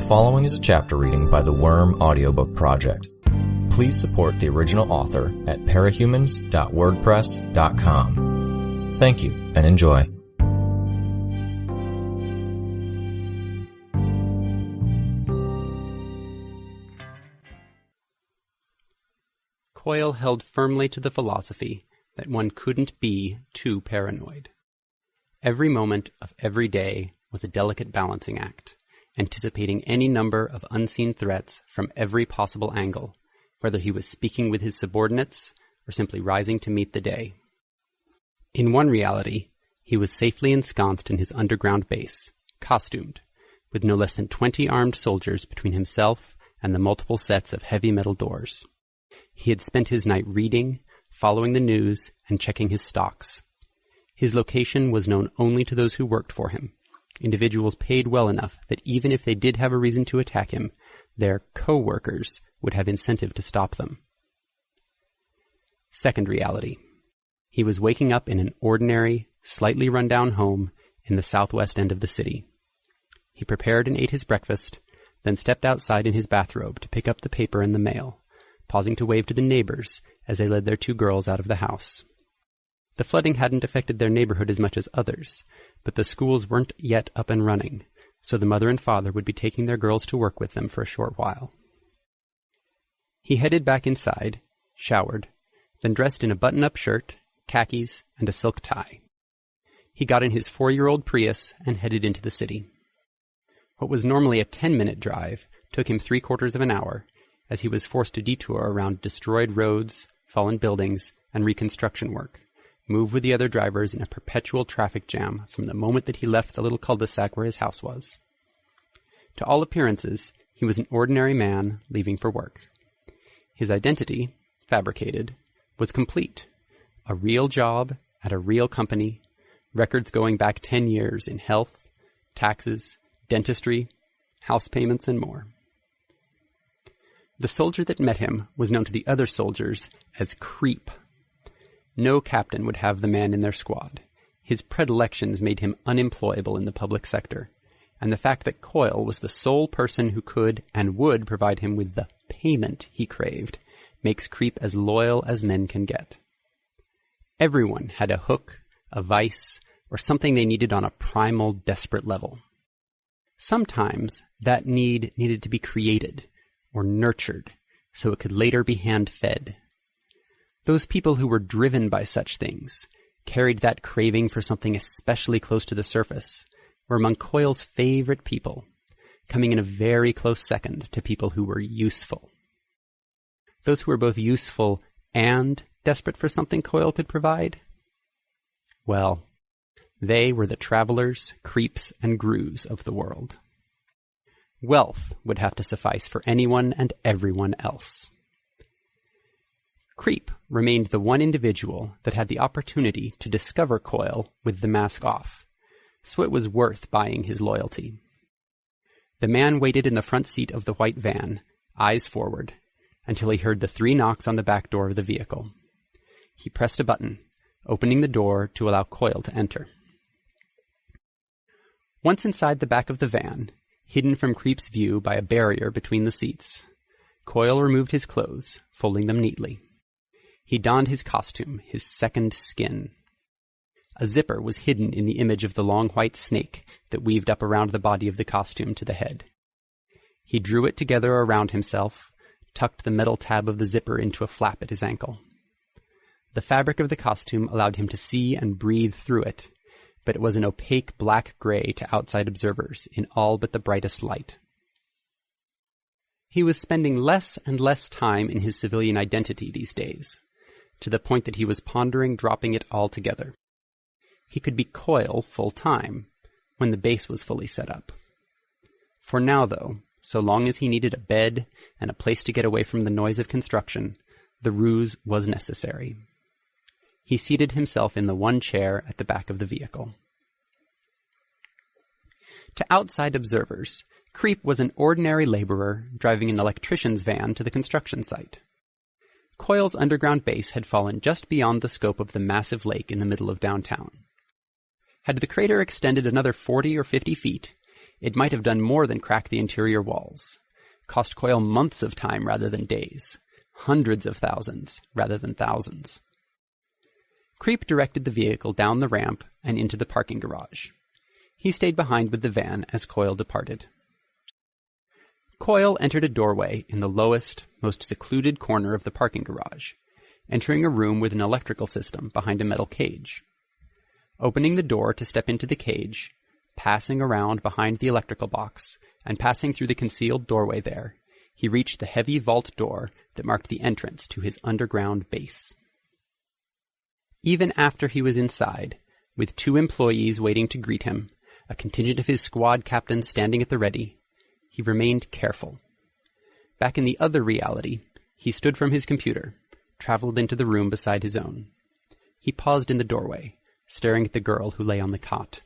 following is a chapter reading by the Worm Audiobook Project. Please support the original author at parahumans.wordpress.com. Thank you and enjoy. Coyle held firmly to the philosophy that one couldn't be too paranoid. Every moment of every day was a delicate balancing act, anticipating any number of unseen threats from every possible angle, whether he was speaking with his subordinates or simply rising to meet the day. In one reality, he was safely ensconced in his underground base, costumed, with no less than 20 armed soldiers between himself and the multiple sets of heavy metal doors. He had spent his night reading, following the news, and checking his stocks. His location was known only to those who worked for him, individuals paid well enough that even if they did have a reason to attack him, their co-workers would have incentive to stop them. Second reality. He was waking up in an ordinary, slightly run-down home in the southwest end of the city. He prepared and ate his breakfast, then stepped outside in his bathrobe to pick up the paper and the mail, pausing to wave to the neighbors as they led their two girls out of the house. The flooding hadn't affected their neighborhood as much as others, but the schools weren't yet up and running, so the mother and father would be taking their girls to work with them for a short while. He headed back inside, showered, then dressed in a button-up shirt, khakis, and a silk tie. He got in his 4-year-old Prius and headed into the city. What was normally a 10-minute drive took him 3/4 of an hour, as he was forced to detour around destroyed roads, fallen buildings, and reconstruction work, move with the other drivers in a perpetual traffic jam from the moment that he left the little cul-de-sac where his house was. To all appearances, he was an ordinary man leaving for work. His identity, fabricated, was complete. A real job at a real company, records going back 10 years in health, taxes, dentistry, house payments, and more. The soldier that met him was known to the other soldiers as Creep. No captain would have the man in their squad. His predilections made him unemployable in the public sector, and the fact that Coyle was the sole person who could and would provide him with the payment he craved makes Creep as loyal as men can get. Everyone had a hook, a vice, or something they needed on a primal, desperate level. Sometimes that need needed to be created or nurtured so it could later be hand-fed. Those people who were driven by such things, carried that craving for something especially close to the surface, were among Coyle's favorite people, coming in a very close second to people who were useful. Those who were both useful and desperate for something Coyle could provide? Well, they were the travelers, creeps, and grooves of the world. Wealth would have to suffice for anyone and everyone else. Creep remained the one individual that had the opportunity to discover Coyle with the mask off, so it was worth buying his loyalty. The man waited in the front seat of the white van, eyes forward, until he heard the 3 knocks on the back door of the vehicle. He pressed a button, opening the door to allow Coyle to enter. Once inside the back of the van, hidden from Creep's view by a barrier between the seats, Coyle removed his clothes, folding them neatly. He donned his costume, his second skin. A zipper was hidden in the image of the long white snake that weaved up around the body of the costume to the head. He drew it together around himself, tucked the metal tab of the zipper into a flap at his ankle. The fabric of the costume allowed him to see and breathe through it, but it was an opaque black-gray to outside observers in all but the brightest light. He was spending less and less time in his civilian identity these days, to the point that he was pondering dropping it altogether. He could be Coyle full-time, when the base was fully set up. For now, though, so long as he needed a bed and a place to get away from the noise of construction, the ruse was necessary. He seated himself in the one chair at the back of the vehicle. To outside observers, Creep was an ordinary laborer driving an electrician's van to the construction site. Coyle's underground base had fallen just beyond the scope of the massive lake in the middle of downtown. Had the crater extended another 40 or 50 feet, It might have done more than crack the interior walls. Cost Coyle months of time rather than days. Hundreds of thousands rather than thousands. Creep directed the vehicle down the ramp and into the parking garage. He stayed behind with the van as Coyle departed. Coyle entered a doorway in the lowest, most secluded corner of the parking garage, entering a room with an electrical system behind a metal cage. Opening the door to step into the cage, passing around behind the electrical box, and passing through the concealed doorway there, he reached the heavy vault door that marked the entrance to his underground base. Even after he was inside, with 2 employees waiting to greet him, a contingent of his squad captains standing at the ready, he remained careful. Back in the other reality, he stood from his computer, traveled into the room beside his own. He paused in the doorway, staring at the girl who lay on the cot.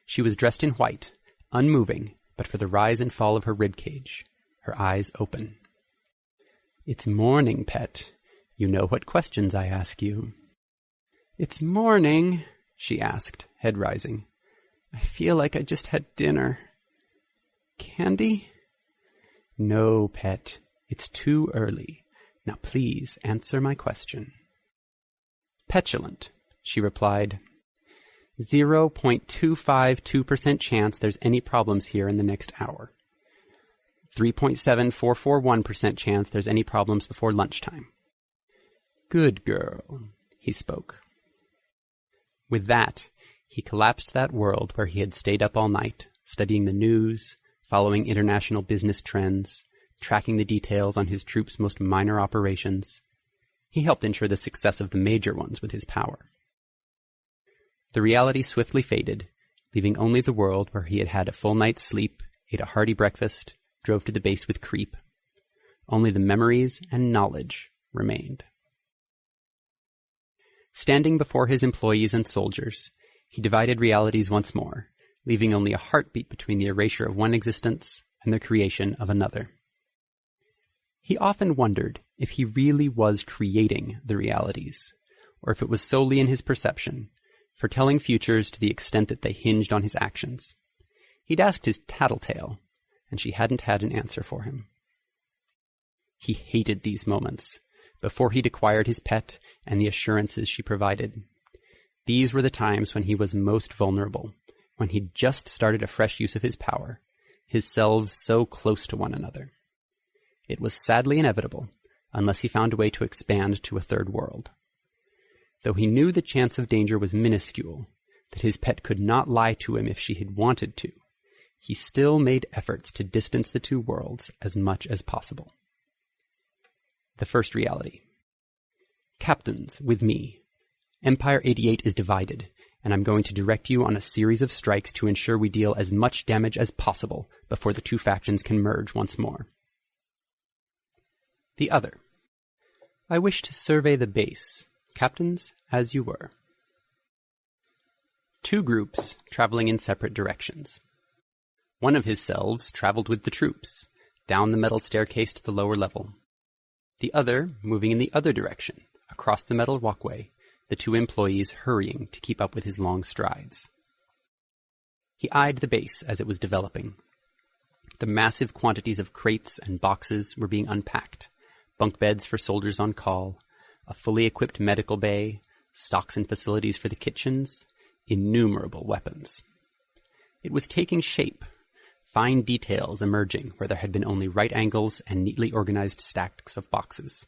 She was dressed in white, unmoving, but for the rise and fall of her ribcage, her eyes open. "It's morning, pet. You know what questions I ask you." "It's morning," she asked, head rising. "I feel like I just had dinner. Candy?" "No, pet. It's too early. Now please answer my question." "Petulant," she replied. 0.252% chance there's any problems here in the next hour. 3.7441% chance there's any problems before lunchtime. "Good girl," he spoke. With that, he collapsed that world where he had stayed up all night, studying the news, following international business trends, tracking the details on his troops' most minor operations. He helped ensure the success of the major ones with his power. The reality swiftly faded, leaving only the world where he had had a full night's sleep, ate a hearty breakfast, drove to the base with Creep. Only the memories and knowledge remained. Standing before his employees and soldiers, he divided realities once more, leaving only a heartbeat between the erasure of one existence and the creation of another. He often wondered if he really was creating the realities, or if it was solely in his perception, foretelling futures to the extent that they hinged on his actions. He'd asked his tattletale, and she hadn't had an answer for him. He hated these moments, before he'd acquired his pet and the assurances she provided. These were the times when he was most vulnerable, when he'd just started a fresh use of his power, his selves so close to one another. It was sadly inevitable, unless he found a way to expand to a third world. Though he knew the chance of danger was minuscule, that his pet could not lie to him if she had wanted to, he still made efforts to distance the 2 worlds as much as possible. The first reality. "Captains, with me. Empire 88 is divided, and I'm going to direct you on a series of strikes to ensure we deal as much damage as possible before the 2 factions can merge once more." The other. "I wish to survey the base. Captains, as you were." 2 groups traveling in separate directions. One of his selves traveled with the troops, down the metal staircase to the lower level. The other moving in the other direction, across the metal walkway, the 2 employees hurrying to keep up with his long strides. He eyed the base as it was developing. The massive quantities of crates and boxes were being unpacked, bunk beds for soldiers on call, a fully equipped medical bay, stocks and facilities for the kitchens, innumerable weapons. It was taking shape, fine details emerging where there had been only right angles and neatly organized stacks of boxes.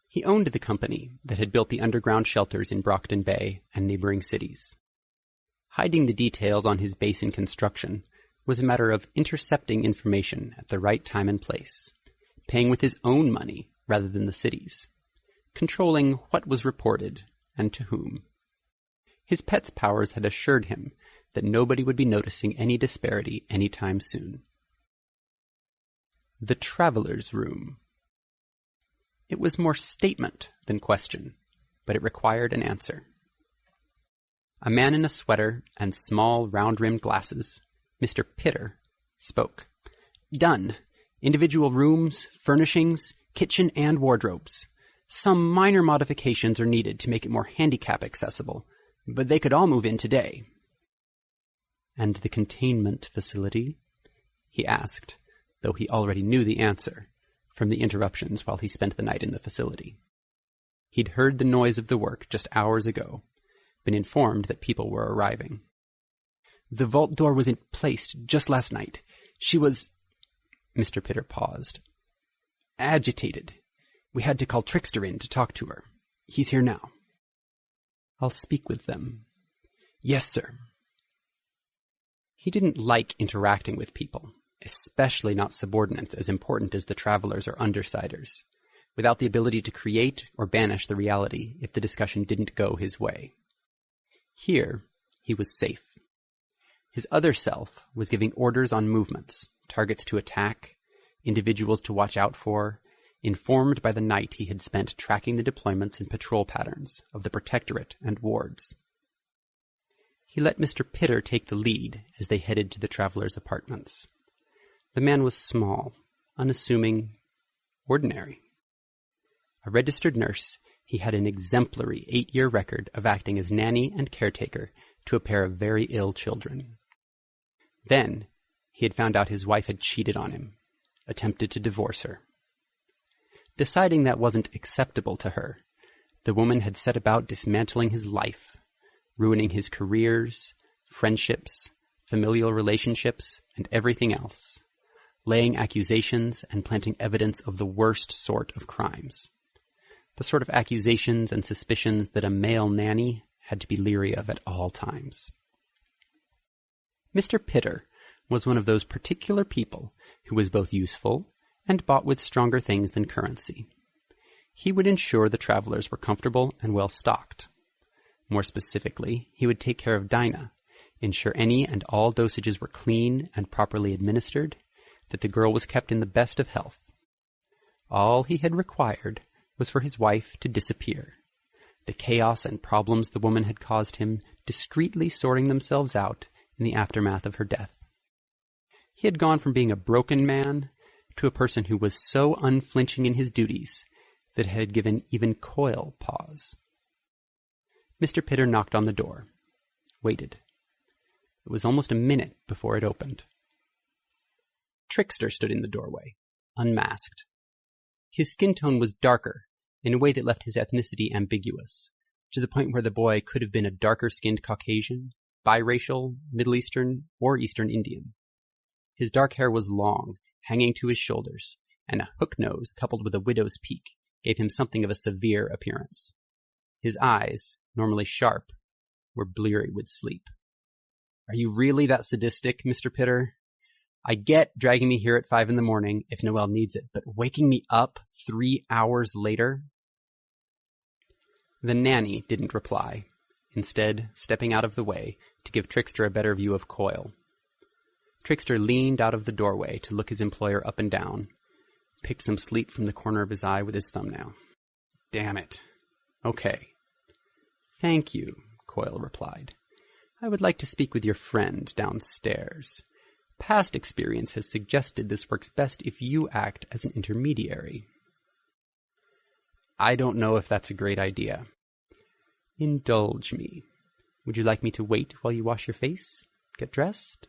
He owned the company that had built the underground shelters in Brockton Bay and neighboring cities. Hiding the details on his base in construction was a matter of intercepting information at the right time and place, paying with his own money rather than the city's, controlling what was reported and to whom. His pet's powers had assured him that nobody would be noticing any disparity anytime soon. The Traveler's Room. It was more statement than question, but it required an answer. A man in a sweater and small, round-rimmed glasses, Mr. Pitter, spoke. "Done. Individual rooms, furnishings, kitchen and wardrobes. Some minor modifications are needed to make it more handicap accessible, but they could all move in today." And the containment facility? He asked, though he already knew the answer, from the interruptions while he spent the night in the facility. He'd heard the noise of the work just hours ago, been informed that people were arriving. The vault door wasn't placed just last night. She was... Mr. Pitter paused. Agitated. We had to call Trickster in to talk to her. He's here now. I'll speak with them. Yes, sir. He didn't like interacting with people, especially not subordinates as important as the travelers or undersiders, without the ability to create or banish the reality if the discussion didn't go his way. Here, he was safe. His other self was giving orders on movements, targets to attack, individuals to watch out for, informed by the night he had spent tracking the deployments and patrol patterns of the Protectorate and wards. He let Mr. Pitter take the lead as they headed to the travelers' apartments. The man was small, unassuming, ordinary. A registered nurse, he had an exemplary 8-year record of acting as nanny and caretaker to a pair of very ill children. Then, he had found out his wife had cheated on him, attempted to divorce her. Deciding that wasn't acceptable to her, the woman had set about dismantling his life, ruining his careers, friendships, familial relationships, and everything else, laying accusations and planting evidence of the worst sort of crimes. The sort of accusations and suspicions that a male nanny had to be leery of at all times. Mr. Pitter was one of those particular people who was both useful and bought with stronger things than currency. He would ensure the travelers were comfortable and well stocked. More specifically, he would take care of Dinah, ensure any and all dosages were clean and properly administered, that the girl was kept in the best of health. All he had required was for his wife to disappear, the chaos and problems the woman had caused him discreetly sorting themselves out in the aftermath of her death. He had gone from being a broken man to a person who was so unflinching in his duties that it had given even Coyle pause. Mr. Pitter knocked on the door, waited. It was almost a minute before it opened. Trickster stood in the doorway, unmasked. His skin tone was darker, in a way that left his ethnicity ambiguous, to the point where the boy could have been a darker-skinned Caucasian, biracial, Middle Eastern, or Eastern Indian. His dark hair was long, hanging to his shoulders, and a hook nose coupled with a widow's peak gave him something of a severe appearance. His eyes, normally sharp, were bleary with sleep. Are you really that sadistic, Mr. Pitter? I get dragging me here at 5 a.m. if Noelle needs it, but waking me up 3 hours later? The nanny didn't reply, instead stepping out of the way to give Trickster a better view of Coyle. Trickster leaned out of the doorway to look his employer up and down, picked some sleep from the corner of his eye with his thumbnail. Damn it. Okay. Thank you, Coyle replied. I would like to speak with your friend downstairs. Past experience has suggested this works best if you act as an intermediary. I don't know if that's a great idea. Indulge me. Would you like me to wait while you wash your face? Get dressed?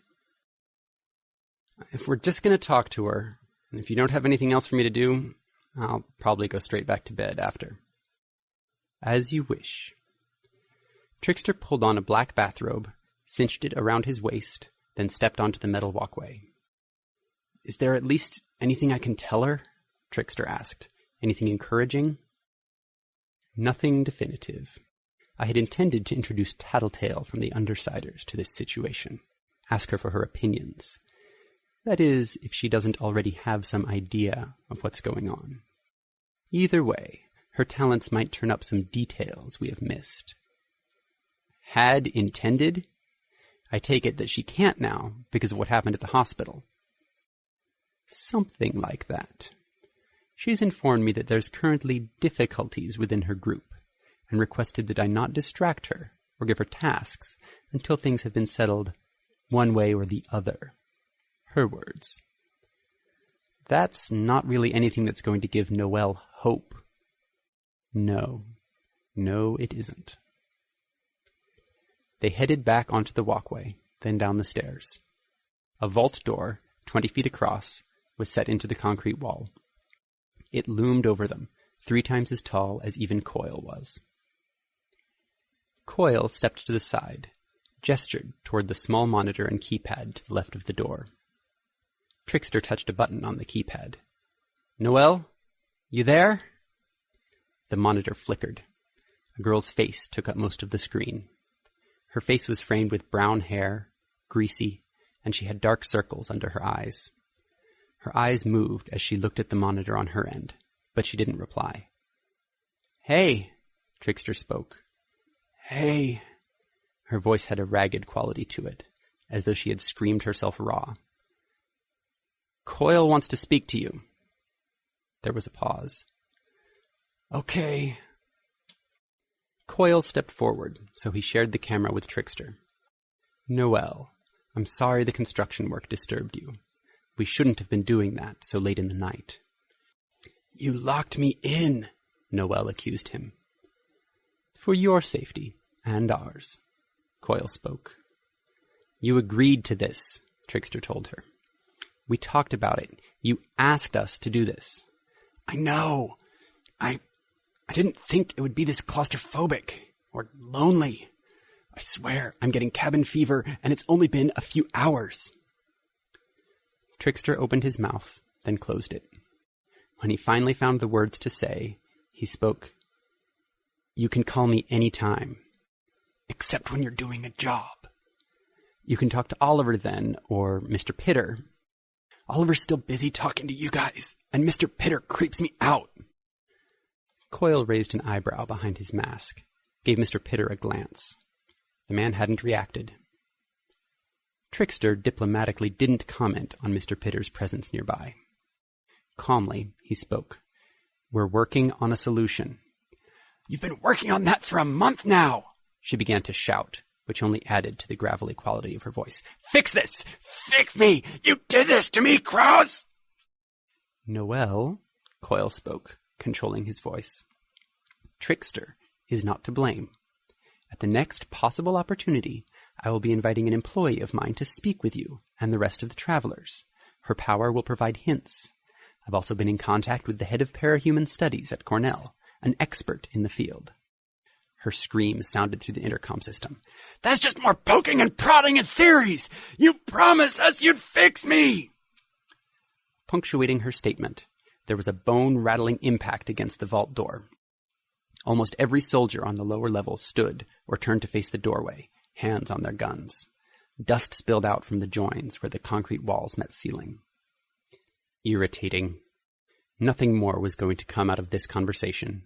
If we're just going to talk to her, and if you don't have anything else for me to do, I'll probably go straight back to bed after. As you wish. Trickster pulled on a black bathrobe, cinched it around his waist, then stepped onto the metal walkway. Is there at least anything I can tell her? Trickster asked. Anything encouraging? Nothing definitive. I had intended to introduce Tattletale from the Undersiders to this situation. Ask her for her opinions. That is, if she doesn't already have some idea of what's going on. Either way, her talents might turn up some details we have missed. Had intended? I take it that she can't now because of what happened at the hospital. Something like that. She's informed me that there's currently difficulties within her group and requested that I not distract her or give her tasks until things have been settled one way or the other. Her words. That's not really anything that's going to give Noelle hope. No, it isn't. They headed back onto the walkway, then down the stairs. A vault door, 20 feet across, was set into the concrete wall. It loomed over them, 3 times as tall as even Coyle was. Coyle stepped to the side, gestured toward the small monitor and keypad to the left of the door. Trickster touched a button on the keypad. "Noelle? You there?" The monitor flickered. A girl's face took up most of the screen. Her face was framed with brown hair, greasy, and she had dark circles under her eyes. Her eyes moved as she looked at the monitor on her end, but she didn't reply. "Hey," Trickster spoke. "Hey." Her voice had a ragged quality to it, as though she had screamed herself raw. "Coyle wants to speak to you." There was a pause. "Okay." Coyle stepped forward, so he shared the camera with Trickster. "Noelle, I'm sorry the construction work disturbed you. We shouldn't have been doing that so late in the night." "You locked me in," Noelle accused him. "For your safety, and ours," Coyle spoke. "You agreed to this," Trickster told her. "We talked about it. You asked us to do this." "I know. I didn't think it would be this claustrophobic or lonely. I swear I'm getting cabin fever, and it's only been a few hours." Trickster opened his mouth, then closed it. When he finally found the words to say, he spoke. "You can call me any time. Except when you're doing a job. You can talk to Oliver then, or Mr. Pitter. Oliver's still busy talking to you guys, and Mr. Pitter creeps me out." Coyle raised an eyebrow behind his mask, gave Mr. Pitter a glance. The man hadn't reacted. Trickster diplomatically didn't comment on Mr. Pitter's presence nearby. Calmly, he spoke. "We're working on a solution." "You've been working on that for a month now," she began to shout, which only added to the gravelly quality of her voice. "Fix this! Fix me! You did this to me, Krause!" "Noelle," Coyle spoke, controlling his voice. "Trickster is not to blame. At the next possible opportunity, I will be inviting an employee of mine to speak with you and the rest of the travelers. Her power will provide hints. I've also been in contact with the head of parahuman studies at Cornell, an expert in the field." Her scream sounded through the intercom system. "That's just more poking and prodding at theories! You promised us you'd fix me!" Punctuating her statement, there was a bone-rattling impact against the vault door. Almost every soldier on the lower level stood or turned to face the doorway, hands on their guns. Dust spilled out from the joins where the concrete walls met ceiling. Irritating. Nothing more was going to come out of this conversation.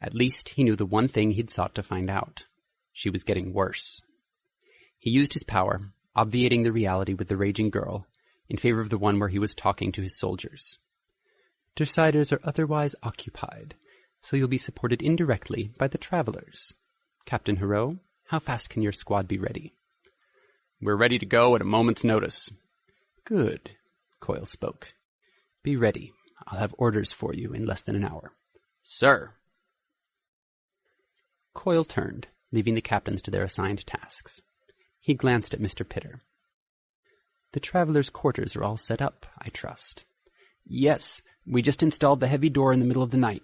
At least he knew the one thing he'd sought to find out. She was getting worse. He used his power, obviating the reality with the raging girl, in favor of the one where he was talking to his soldiers. "Deciders are otherwise occupied, so you'll be supported indirectly by the travelers. Captain Hero, how fast can your squad be ready?" "We're ready to go at a moment's notice." "Good," Coyle spoke. "Be ready. I'll have orders for you in less than an hour." "Sir." Coyle turned, leaving the captains to their assigned tasks. He glanced at Mr. Pitter. "The travelers' quarters are all set up, I trust." "Yes, we just installed the heavy door in the middle of the night.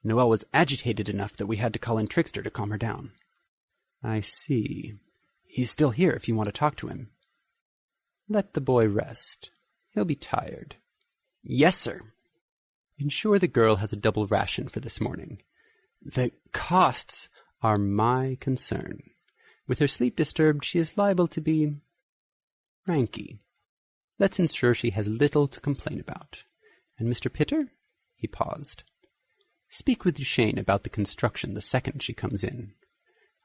Noelle was agitated enough that we had to call in Trickster to calm her down." "I see. He's still here if you want to talk to him." "Let the boy rest. He'll be tired." "Yes, sir." "Ensure the girl has a double ration for this morning. The costs are my concern. With her sleep disturbed, she is liable to be cranky. Let's ensure she has little to complain about. And Mr. Pitter?" He paused. "Speak with Duchesne about the construction the second she comes in.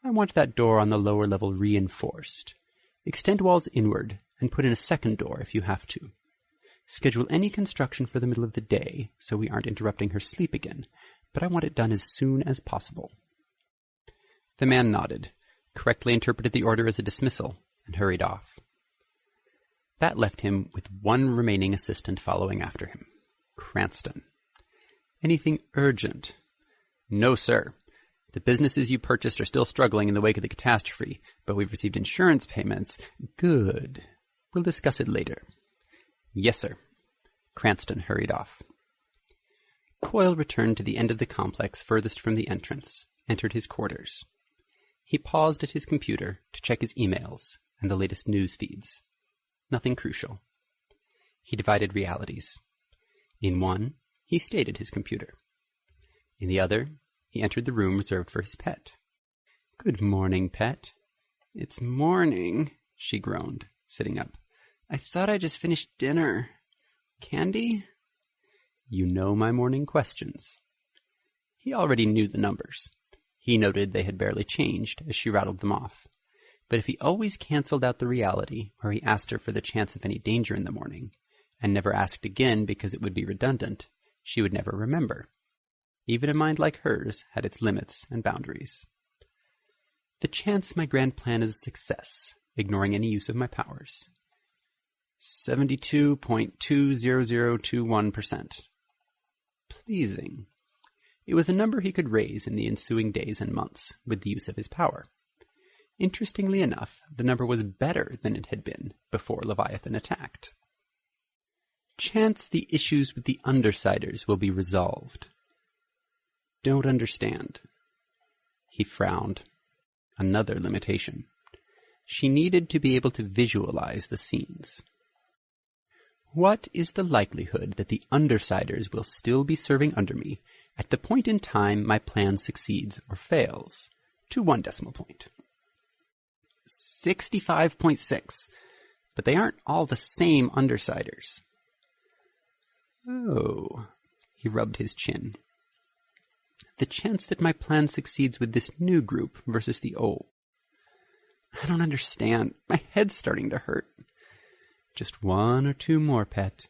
I want that door on the lower level reinforced. Extend walls inward and put in a second door if you have to. Schedule any construction for the middle of the day so we aren't interrupting her sleep again, but I want it done as soon as possible." The man nodded, correctly interpreted the order as a dismissal, and hurried off. That left him with one remaining assistant following after him, Cranston. "Anything urgent?" "No, sir. The businesses you purchased are still struggling in the wake of the catastrophe, but we've received insurance payments. Good. We'll discuss it later. Yes, sir. Cranston hurried off. Coyle returned to the end of the complex furthest from the entrance, entered his quarters. He paused at his computer to check his emails and the latest news feeds. Nothing crucial. He divided realities. In one, he stayed at his computer. In the other, he entered the room reserved for his pet. Good morning, pet. It's morning, she groaned, sitting up. I thought I just finished dinner. Candy? You know my morning questions. He already knew the numbers. He noted they had barely changed as she rattled them off. But if he always canceled out the reality where he asked her for the chance of any danger in the morning, and never asked again because it would be redundant, she would never remember. Even a mind like hers had its limits and boundaries. The chance my grand plan is a success, ignoring any use of my powers. 72.20021%. Pleasing. It was a number he could raise in the ensuing days and months with the use of his power. Interestingly enough, the number was better than it had been before Leviathan attacked. Chance the issues with the Undersiders will be resolved. Don't understand. He frowned. Another limitation. She needed to be able to visualize the scenes. What is the likelihood that the Undersiders will still be serving under me at the point in time my plan succeeds or fails? To 1 decimal point. 65.6. But they aren't all the same Undersiders. Oh. He rubbed his chin. The chance that my plan succeeds with this new group versus the old. I don't understand. My head's starting to hurt. Just 1 or 2 more, pet.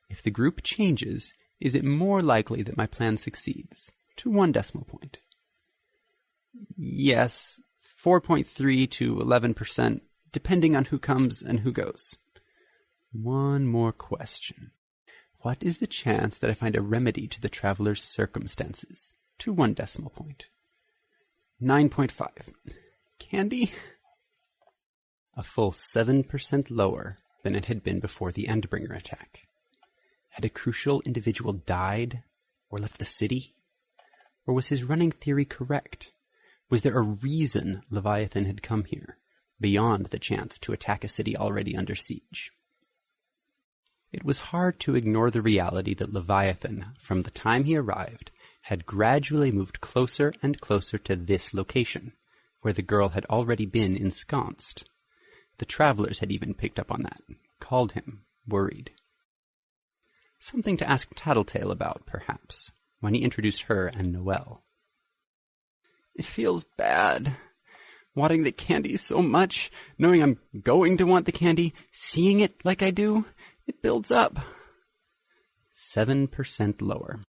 If the group changes, is it more likely that my plan succeeds? To 1 decimal point. Yes, 4.3 to 11%, depending on who comes and who goes. 1 more question. What is the chance that I find a remedy to the traveler's circumstances? To 1 decimal point. 9.5. Candy? A full 7% lower than it had been before the Endbringer attack. Had a crucial individual died or left the city? Or was his running theory correct? Was there a reason Leviathan had come here, beyond the chance to attack a city already under siege? It was hard to ignore the reality that Leviathan, from the time he arrived, had gradually moved closer and closer to this location, where the girl had already been ensconced. The travelers had even picked up on that, called him, worried. Something to ask Tattletale about, perhaps, when he introduced her and Noelle. It feels bad, wanting the candy so much, knowing I'm going to want the candy, seeing it like I do, it builds up. 7% lower.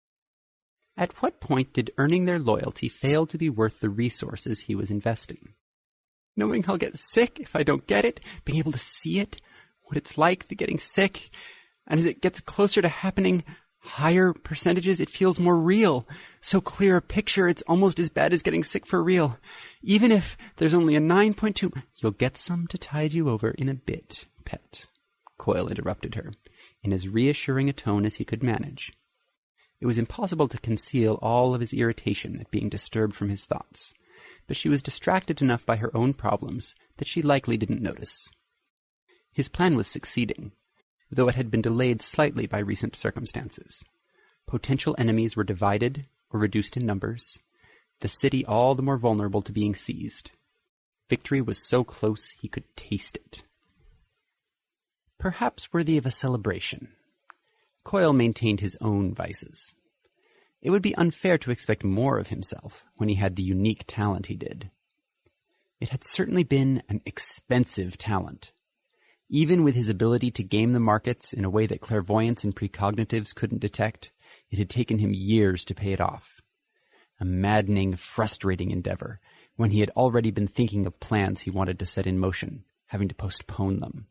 At what point did earning their loyalty fail to be worth the resources he was investing? Knowing I'll get sick if I don't get it, being able to see it, what it's like, the getting sick, and as it gets closer to happening, higher percentages, it feels more real. So clear a picture, it's almost as bad as getting sick for real. Even if there's only a 9.2, you'll get some to tide you over in a bit, pet. Coyle interrupted her, in as reassuring a tone as he could manage. It was impossible to conceal all of his irritation at being disturbed from his thoughts, but she was distracted enough by her own problems that she likely didn't notice. His plan was succeeding, though it had been delayed slightly by recent circumstances. Potential enemies were divided or reduced in numbers, the city all the more vulnerable to being seized. Victory was so close he could taste it. Perhaps worthy of a celebration. Coyle maintained his own vices. It would be unfair to expect more of himself when he had the unique talent he did. It had certainly been an expensive talent. Even with his ability to game the markets in a way that clairvoyance and precognitives couldn't detect, it had taken him years to pay it off. A maddening, frustrating endeavor, when he had already been thinking of plans he wanted to set in motion, having to postpone them.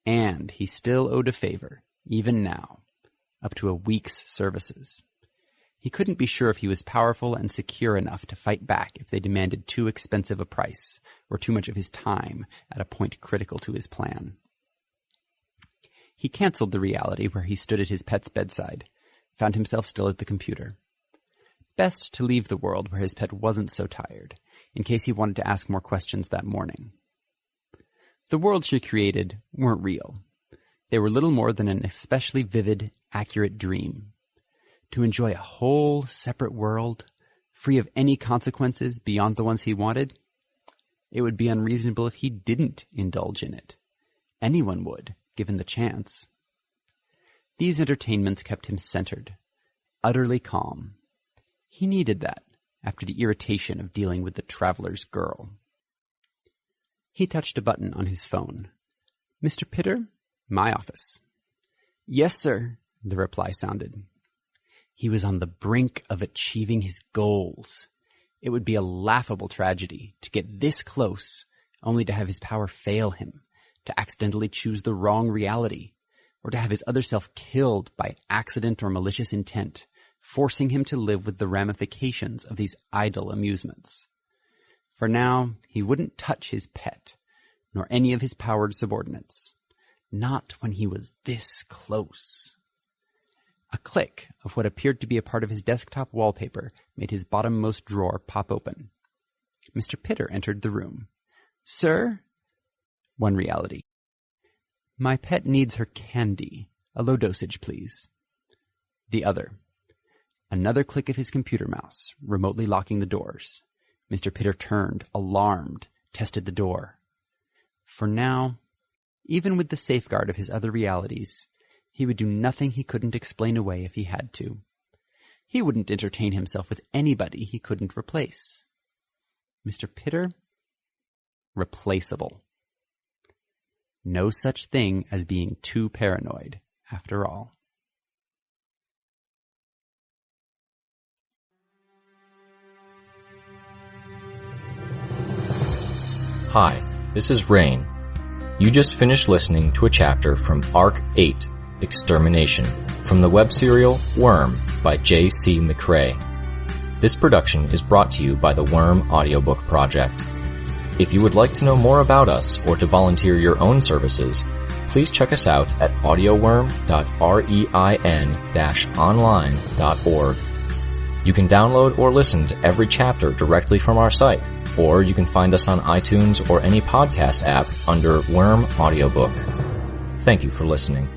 And he still owed a favor, even now, up to a week's services. He couldn't be sure if he was powerful and secure enough to fight back if they demanded too expensive a price or too much of his time at a point critical to his plan. He canceled the reality where he stood at his pet's bedside, found himself still at the computer. Best to leave the world where his pet wasn't so tired, in case he wanted to ask more questions that morning. The worlds she created weren't real. They were little more than an especially vivid, accurate dream. To enjoy a whole separate world, free of any consequences beyond the ones he wanted, it would be unreasonable if he didn't indulge in it. Anyone would, given the chance. These entertainments kept him centered, utterly calm. He needed that after the irritation of dealing with the traveler's girl. He touched a button on his phone. "Mr. Pitter, my office." "Yes, sir," the reply sounded. He was on the brink of achieving his goals. It would be a laughable tragedy to get this close only to have his power fail him, to accidentally choose the wrong reality, or to have his other self killed by accident or malicious intent, forcing him to live with the ramifications of these idle amusements. For now, he wouldn't touch his pet, nor any of his powered subordinates. Not when he was this close. A click of what appeared to be a part of his desktop wallpaper made his bottommost drawer pop open. Mr. Pitter entered the room. "Sir?" One reality. "My pet needs her candy. A low dosage, please." The other. Another click of his computer mouse, remotely locking the doors. Mr. Pitter turned, alarmed, tested the door. For now, even with the safeguard of his other realities, he would do nothing he couldn't explain away if he had to. He wouldn't entertain himself with anybody he couldn't replace. Mr. Pitter? Replaceable. No such thing as being too paranoid, after all. Hi, this is Rain. You just finished listening to a chapter from Arc 8, Extermination, from the web serial Worm by J.C. McCrae. This production is brought to you by the Worm Audiobook Project. If you would like to know more about us or to volunteer your own services, please check us out at audioworm.rein-online.org. You can download or listen to every chapter directly from our site, or you can find us on iTunes or any podcast app under Worm Audiobook. Thank you for listening.